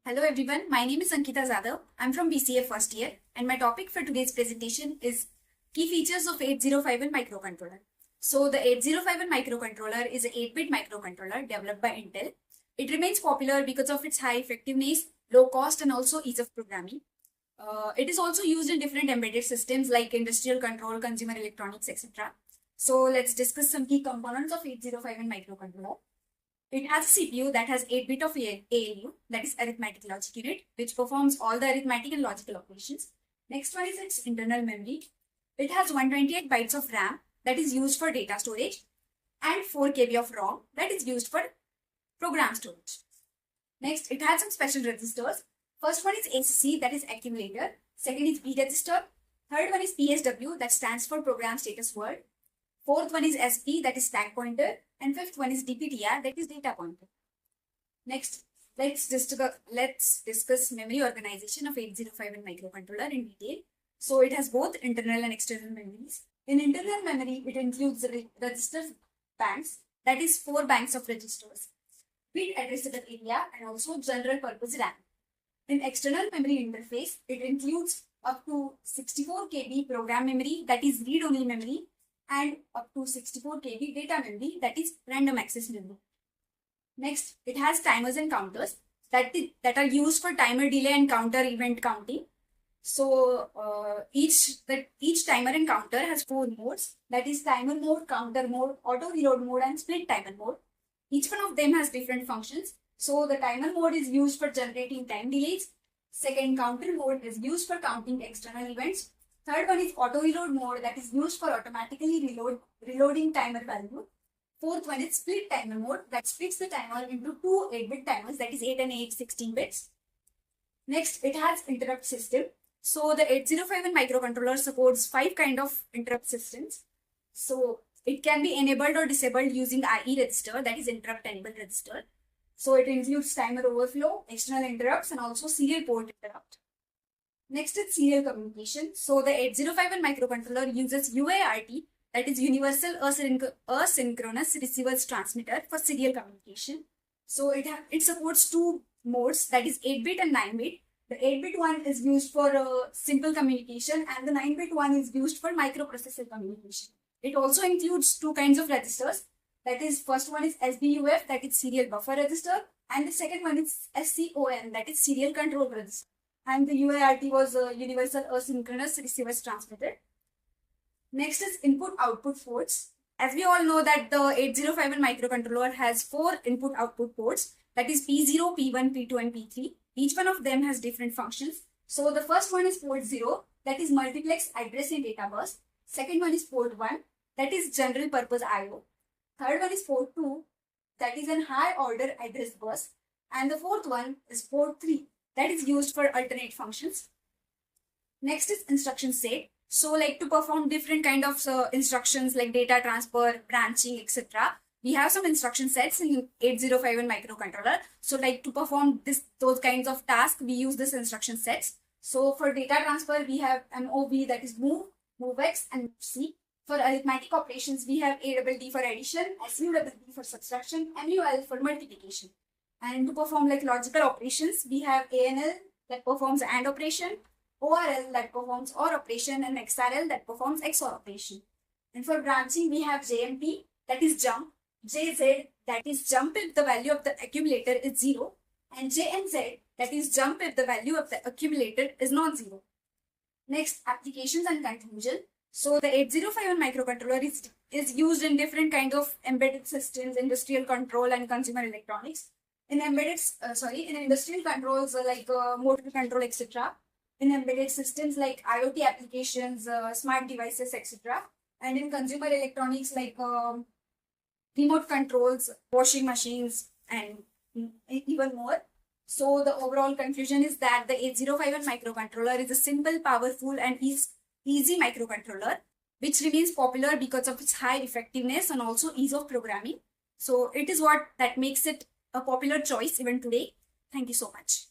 Hello everyone, my name is Ankita Zadav. I'm from BCA first year and my topic for today's presentation is key features of 8051 microcontroller. So the 8051 microcontroller is an 8-bit microcontroller developed by Intel. It remains popular because of its high effectiveness, low cost and also ease of programming. It is also used in different embedded systems like industrial control, consumer electronics, etc. So let's discuss some key components of 8051 microcontroller. It has a CPU that has 8-bit of ALU, that is arithmetic logic unit, which performs all the arithmetic and logical operations. Next one is its internal memory. It has 128 bytes of RAM that is used for data storage and 4 KB of ROM that is used for program storage. Next, it has some special registers. First one is ACC, that is accumulator. Second is B register. Third one is PSW, that stands for program status word. Fourth one is SP, that is stack pointer. And fifth one is DPTR, that is data pointer. Next, let's discuss memory organization of 8051 microcontroller in detail. So it has both internal and external memories. In internal memory, it includes the register banks, that is 4 banks of registers, bit addressable area, and also general purpose RAM. In external memory interface, it includes up to 64 KB program memory, that is read-only memory, and up to 64 KB data memory, that is random access memory. Next, it has timers and counters that are used for timer delay and counter event counting. So each timer and counter has 4 modes, that is timer mode, counter mode, auto reload mode, and split timer mode. Each one of them has different functions. So the timer mode is used for generating time delays. Second, counter mode is used for counting external events. Third one is auto reload mode, that is used for automatically reloading timer value. Fourth one is split timer mode, that splits the timer into 2 8-bit timers, that is 8 and 8 16 bits. Next, it has interrupt system. So the 8051 microcontroller supports 5 kind of interrupt systems. So it can be enabled or disabled using IE register, that is interrupt enable register. So it includes timer overflow, external interrupts, and also serial port interrupt. Next is serial communication. So the 8051 microcontroller uses UART, that is Universal Asynchronous Receivers Transmitter, for serial communication. So it supports 2 modes, that is 8-bit and 9-bit. The 8-bit one is used for simple communication and the 9-bit one is used for microprocessor communication. It also includes 2 kinds of registers. That is, first one is SBUF, that is serial buffer register, and the second one is SCON, that is serial control register. And the UART was a Universal Asynchronous Receivers Transmitter. Next is input-output ports. As we all know that the 8051 microcontroller has 4 input-output ports, that is P0, P1, P2 and P3. Each one of them has different functions. So the first one is port 0, that is multiplex address and data bus. Second one is port 1, that is general purpose IO. Third one is port 2, that is an high order address bus. And the fourth one is port 3, that is used for alternate functions. Next is instruction set. So like to perform different kind of instructions like data transfer, branching, etc. We have some instruction sets in 8051 microcontroller. So like to perform those kinds of tasks, we use this instruction sets. So for data transfer, we have MOV, that is move, MOVX, and C. For arithmetic operations, we have ADD for addition, SUDD for subtraction, MUL for multiplication. And to perform like logical operations, we have ANL that performs AND operation, ORL that performs OR operation, and XRL that performs XOR operation. And for branching, we have JMP, that is jump, JZ, that is jump if the value of the accumulator is 0, and JNZ, that is jump if the value of the accumulator is non-zero. Next, applications and conclusion. So the 8051 microcontroller is used in different kinds of embedded systems, industrial control and consumer electronics. In industrial controls like motor control, etc. In embedded systems like IoT applications, smart devices, etc. And in consumer electronics like remote controls, washing machines, and even more. So the overall conclusion is that the 8051 microcontroller is a simple, powerful, and easy microcontroller, which remains popular because of its high effectiveness and also ease of programming. So it is what that makes it a popular choice even today. Thank you so much.